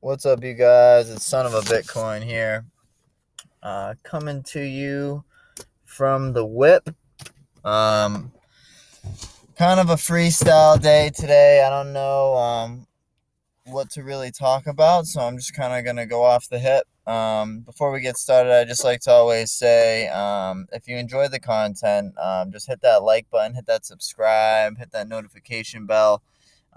What's up, you guys? It's Son of a Bitcoin here, coming to you from the whip. Um, Kind of a freestyle day today. I don't know what to really talk about, so I'm just kind of gonna go off the hip. Before we get started, I just like to always say, if you enjoy the content, just hit that like button, hit that subscribe, hit that notification bell.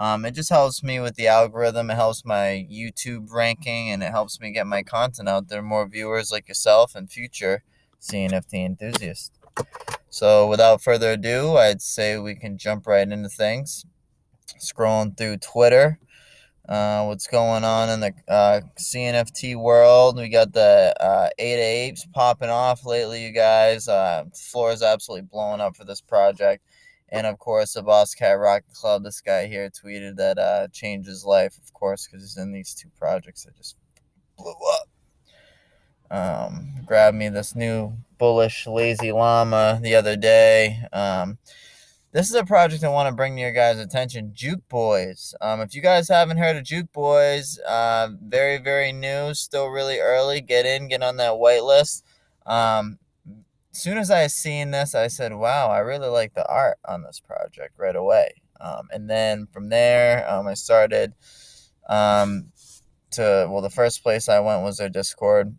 It just helps me with the algorithm. It helps my YouTube ranking, and it helps me get my content out there. More viewers like yourself and future Cnft enthusiasts. So, without further ado, I'd say we can jump right into things. Scrolling through Twitter, what's going on in the CNFT world? We got the Ada Apes popping off lately, you guys. The floor is absolutely blowing up for this project. And of course, the Boss Cat Rocket Club, this guy here tweeted that changed his life, of course, because he's in these two projects that just blew up. Grabbed me this new bullish lazy llama the other day. This is a project I want to bring to your guys' attention, Juke Boyz. If you guys haven't heard of Juke Boyz, very, very new, still really early. Get in, get on that white list. As soon as I seen this, I said, wow, I really like the art on this project right away. And then from there, I started the first place I went was their Discord.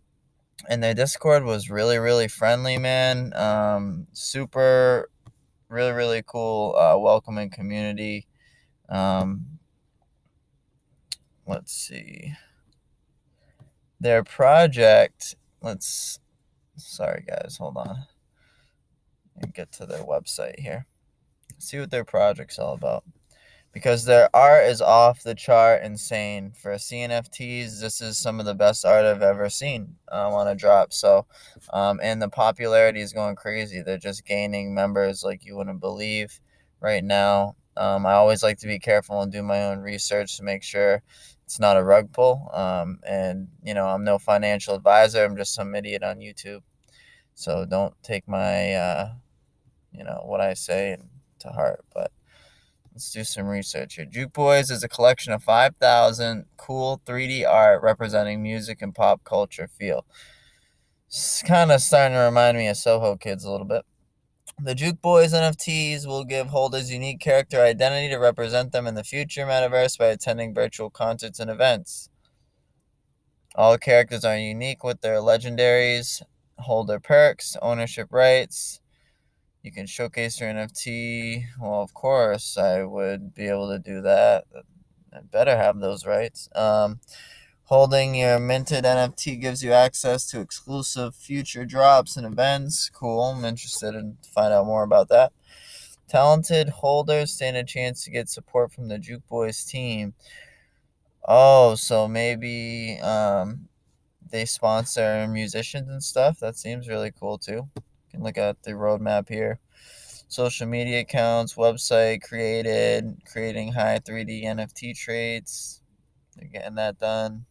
And their Discord was really, really friendly, man. Super, really, really cool, welcoming community. Um, let's see. Their project, sorry guys, hold on. And get to their website here. See what their project's all about. Because their art is off the chart insane. For CNFTs, this is some of the best art I've ever seen on a drop. So, and the popularity is going crazy. They're just gaining members like you wouldn't believe right now. I always like to be careful and do my own research to make sure it's not a rug pull. And, I'm no financial advisor. I'm just some idiot on YouTube. So don't take my, what I say to heart. But let's do some research here. Juke Boyz is a collection of 5,000 cool 3D art representing music and pop culture feel. It's kind of starting to remind me of Soho Kids a little bit. The Juke Boyz NFTs will give holders unique character identity to represent them in the future metaverse by attending virtual concerts and events. All characters are unique with their legendaries, holder perks, ownership rights. You can showcase your NFT. Well, of course, I would be able to do that. I better have those rights. Holding your minted NFT gives you access to exclusive future drops and events. Cool. I'm interested in find out more about that. Talented holders stand a chance to get support from the Juke Boyz team. Oh, so maybe they sponsor musicians and stuff. That seems really cool too. You can look at the roadmap here. Social media accounts, website created, creating high 3D NFT trades. They're getting that done.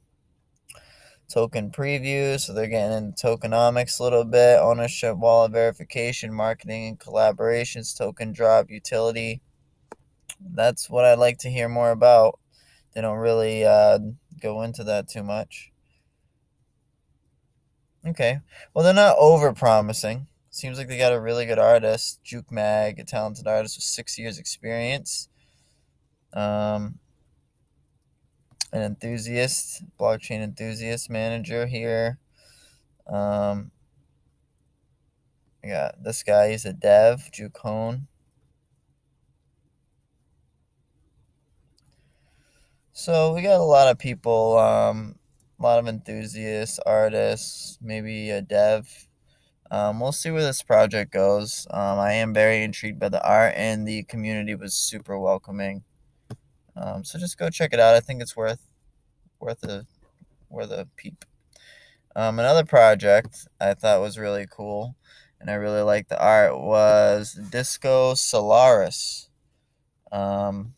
Token preview, so they're getting into tokenomics a little bit. Ownership, wallet verification, marketing and collaborations, token drop, utility. That's what I'd like to hear more about. They don't really go into that too much. Okay. Well, they're not over promising. Seems like they got a really good artist, Juke Mag, a talented artist with 6 years experience. An enthusiast, blockchain enthusiast manager here. I got this guy, he's a dev, Juke Hone. So we got a lot of people, a lot of enthusiasts, artists, maybe a dev. We'll see where this project goes. I am very intrigued by the art, and the community was super welcoming. So just go check it out. I think it's worth a peep. Another project I thought was really cool, and I really liked the art, was Disco Solaris. Um,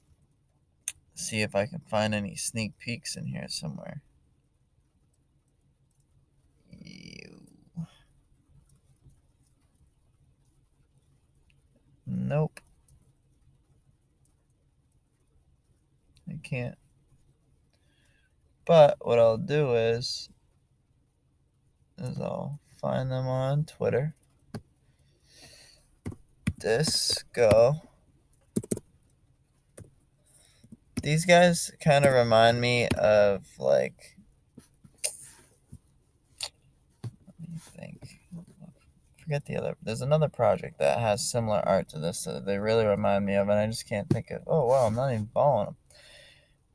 See if I can find any sneak peeks in here somewhere. Nope, I can't. But what I'll do is I'll find them on Twitter. Disco. These guys kind of remind me of, like, let me think. Forget the other. There's another project that has similar art to this that they really remind me of, and I just can't think of. Oh wow, I'm not even following them.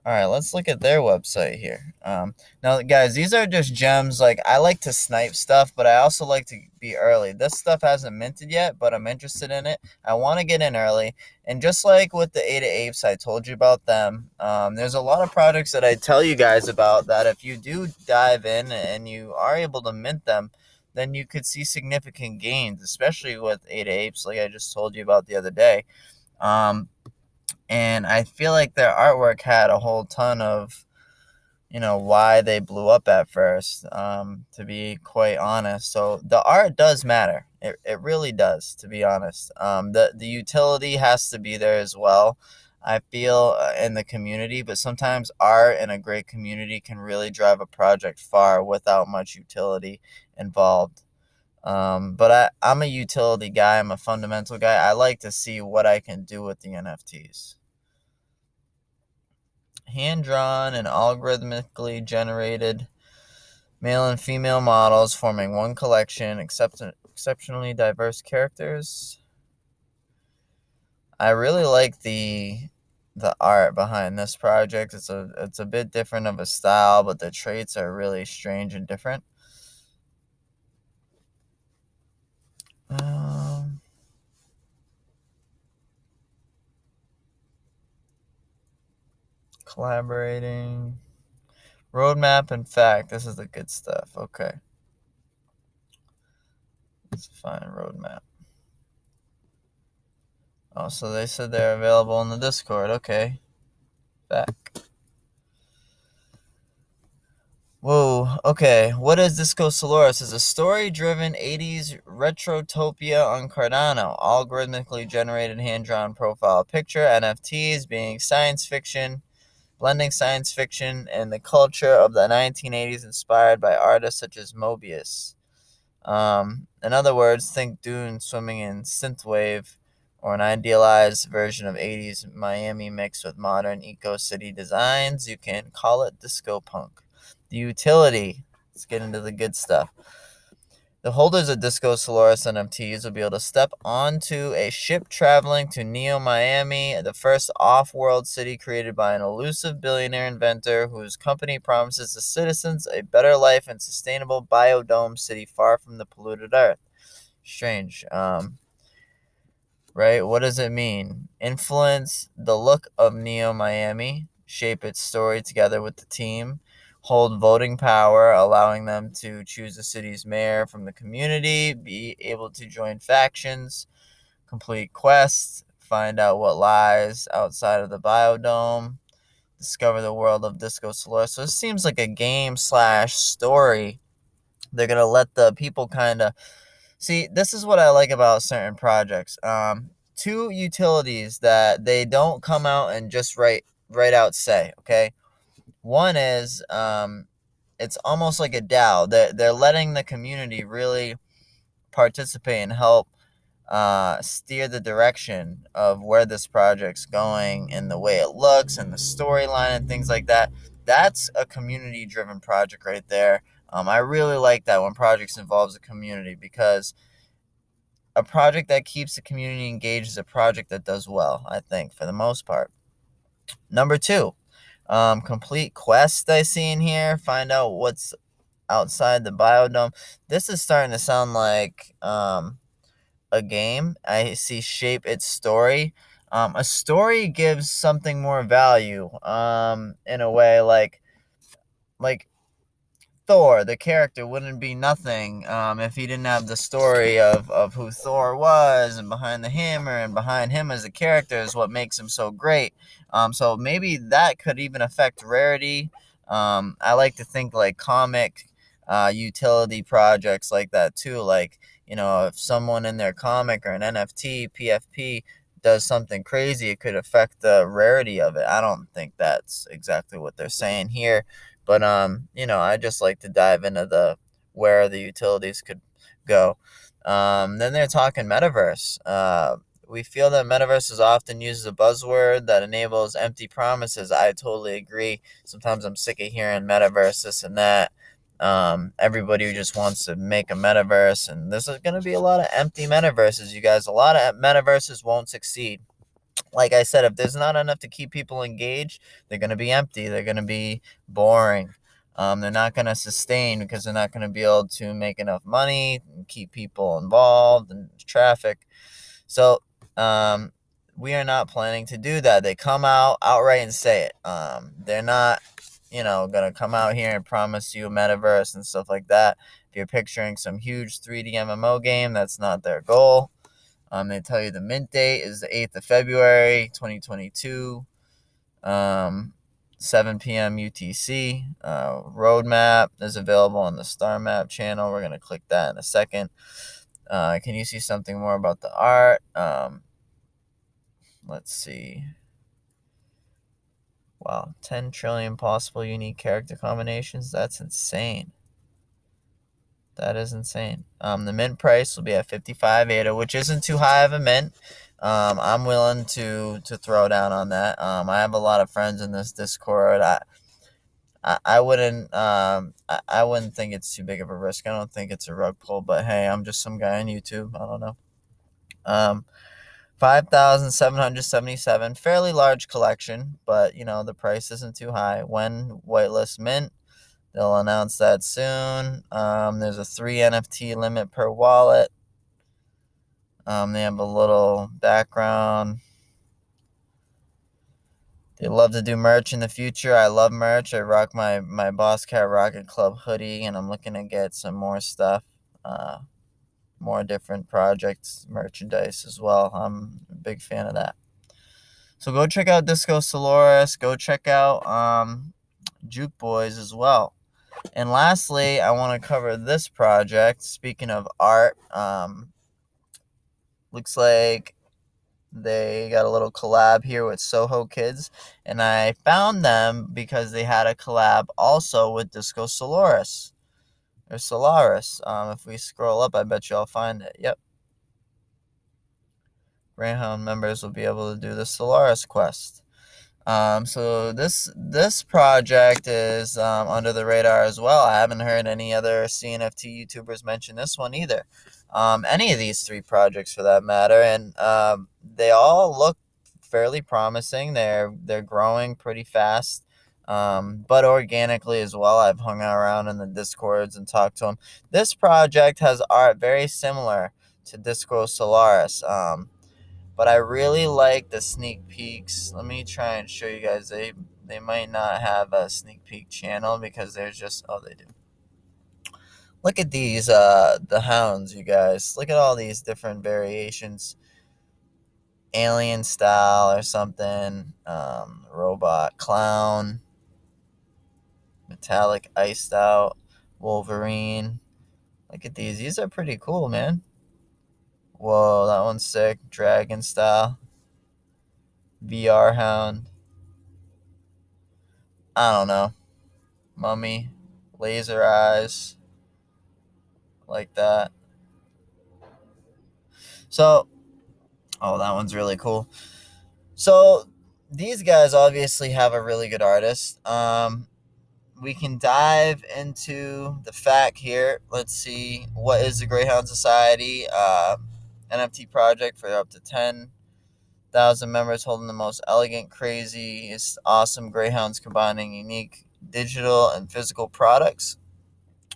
All right, let's look at their website here. Now, guys, these are just gems. Like, I like to snipe stuff, but I also like to be early. This stuff hasn't minted yet, but I'm interested in it. I want to get in early. And just like with the Ada Apes, I told you about them. There's a lot of projects that I tell you guys about that if you do dive in and you are able to mint them, then you could see significant gains, especially with Ada Apes, like I just told you about the other day. And I feel like their artwork had a whole ton of, why they blew up at first, to be quite honest. So the art does matter. It really does, to be honest. The utility has to be there as well, I feel, in the community. But sometimes art in a great community can really drive a project far without much utility involved. But I'm a utility guy. I'm a fundamental guy. I like to see what I can do with the NFTs. Hand-drawn and algorithmically generated male and female models forming one collection, exceptionally diverse characters. I really like the art behind this project. It's a bit different of a style, but the traits are really strange and different. Collaborating. Roadmap and fact. This is the good stuff. Okay. Let's find roadmap. Oh, so they said they're available in the Discord. Okay. Fact. Whoa, okay. What is Disco Solaris? It's a story-driven 80s retrotopia on Cardano. Algorithmically generated hand-drawn profile picture, NFTs, being science fiction, blending science fiction and the culture of the 1980s inspired by artists such as Mobius. In other words, think Dune swimming in synthwave, or an idealized version of 80s Miami mixed with modern eco-city designs. You can call it disco punk. The utility. Let's get into the good stuff. The holders of Disco Solaris NFTs will be able to step onto a ship traveling to Neo Miami, the first off-world city created by an elusive billionaire inventor whose company promises the citizens a better life and sustainable biodome city far from the polluted earth. Strange. Right? What does it mean? Influence the look of Neo Miami, shape its story together with the team, hold voting power, allowing them to choose the city's mayor from the community, be able to join factions, complete quests, find out what lies outside of the biodome, discover the world of Disco Solaris. So it seems like a game slash story. They're going to let the people kind of see. This is what I like about certain projects. Two utilities that they don't come out and just right out say, okay? One is it's almost like a DAO. They're letting the community really participate and help steer the direction of where this project's going and the way it looks and the storyline and things like that. That's a community-driven project right there. I really like that when projects involves a community, because a project that keeps the community engaged is a project that does well, I think, for the most part. Number two, complete quest I see in here. Find out what's outside the biodome. This is starting to sound like a game. I see shape its story. A story gives something more value, in a way, like Thor, the character, wouldn't be nothing if he didn't have the story of who Thor was and behind the hammer, and behind him as a character is what makes him so great. So maybe that could even affect rarity. I like to think like comic utility projects like that too. Like, if someone in their comic or an NFT, PFP does something crazy, it could affect the rarity of it. I don't think that's exactly what they're saying here, but I just like to dive into the where the utilities could go. Then they're talking metaverse. We feel that metaverse is often used as a buzzword that enables empty promises. I totally agree. Sometimes I'm sick of hearing metaverse, this and that. Everybody who just wants to make a metaverse, and this is going to be a lot of empty metaverses, you guys. A lot of metaverses won't succeed. Like I said, if there's not enough to keep people engaged, they're going to be empty. They're going to be boring. They're not going to sustain because they're not going to be able to make enough money and keep people involved and traffic. So we are not planning to do that. They come out outright and say it. They're not, going to come out here and promise you a metaverse and stuff like that. If you're picturing some huge 3D MMO game, that's not their goal. They tell you the mint date is the 8th of February, 2022, 7 p.m. UTC. Roadmap is available on the Star Map channel. We're going to click that in a second. Can you see something more about the art? Let's see. Wow, 10 trillion possible unique character combinations. That's insane. That is insane. The mint price will be at 55 ADA, which isn't too high of a mint. I'm willing to throw down on that. I have a lot of friends in this Discord. I wouldn't think it's too big of a risk. I don't think it's a rug pull, but hey, I'm just some guy on YouTube. I don't know. 5,777, fairly large collection, but the price isn't too high. When whitelist mint, they'll announce that soon. There's a 3 NFT limit per wallet. They have a little background. They love to do merch in the future. I love merch. I rock my Boss Cat Rocket Club hoodie, and I'm looking to get some more stuff, more different projects, merchandise as well. I'm a big fan of that. So go check out Disco Solaris. Go check out Juke Boyz as well. And lastly, I want to cover this project. Speaking of art, looks like they got a little collab here with Soho Kids, and I found them because they had a collab also with Disco Solaris. Or Solaris. If we scroll up, I bet you I'll find it. Yep. Greyhound members will be able to do the Solaris quest. So this project is under the radar as well. I haven't heard any other Cnft YouTubers mention this one either. Any of these three projects for that matter, and they all look fairly promising. They're growing pretty fast, but organically as well. I've hung around in the Discords and talked to them. This project has art very similar to Disco Solaris. But I really like the sneak peeks. Let me try and show you guys. They might not have a sneak peek channel because there's just, oh, they do. Look at these the hounds, you guys. Look at all these different variations. Alien style or something. Robot clown. Metallic iced out. Wolverine. Look at these. These are pretty cool, man. Whoa, that one's sick. Dragon style. VR hound. I don't know. Mummy, laser eyes, like that. So, oh, that one's really cool. So, these guys obviously have a really good artist. We can dive into the fact here. Let's see, what is the Greyhound Society NFT project for up to 10,000 members holding the most elegant, craziest, awesome Greyhounds combining unique digital and physical products.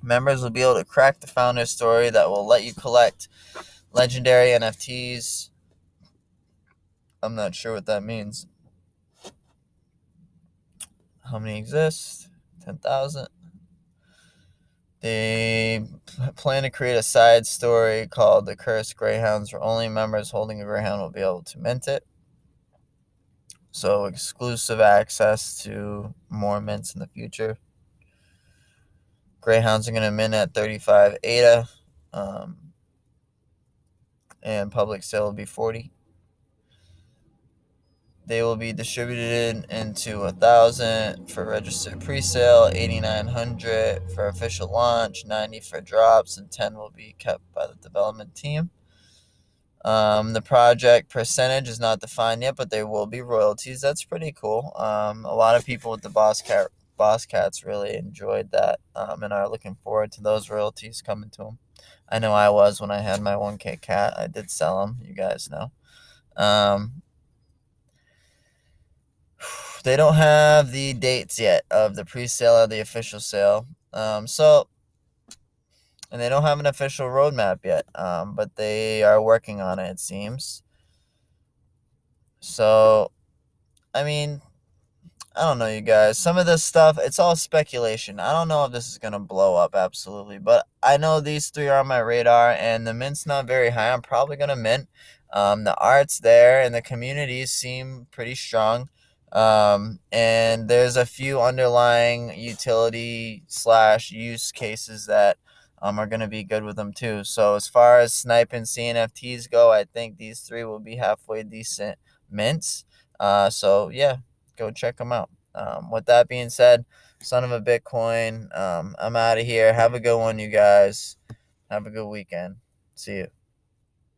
Members will be able to crack the founder story that will let you collect legendary NFTs. I'm not sure what that means. How many exist? 10,000. They plan to create a side story called The Cursed Greyhounds, where only members holding a Greyhound will be able to mint it. So exclusive access to more mints in the future. Greyhounds are going to mint at 35 ADA. And public sale will be 40. They will be distributed into 1,000 for registered pre-sale, 8,900 for official launch, 90 for drops, and 10 will be kept by the development team. The project percentage is not defined yet, but there will be royalties. That's pretty cool. A lot of people with the Boss Cats really enjoyed that, and are looking forward to those royalties coming to them. I know I was when I had my 1K cat. I did sell them. You guys know. They don't have the dates yet of the pre-sale or the official sale. And they don't have an official roadmap yet. But they are working on it, it seems. So, I mean, I don't know, you guys. Some of this stuff, it's all speculation. I don't know if this is going to blow up absolutely, but I know these three are on my radar, and the mint's not very high. I'm probably going to mint. The art's there, and the communities seem pretty strong. And there's a few underlying utility slash use cases that are going to be good with them too. So as far as sniping CNFTs go, I think these three will be halfway decent mints. So yeah, go check them out. With that being said, son of a Bitcoin, I'm out of here. Have a good one, you guys. Have a good weekend. See you.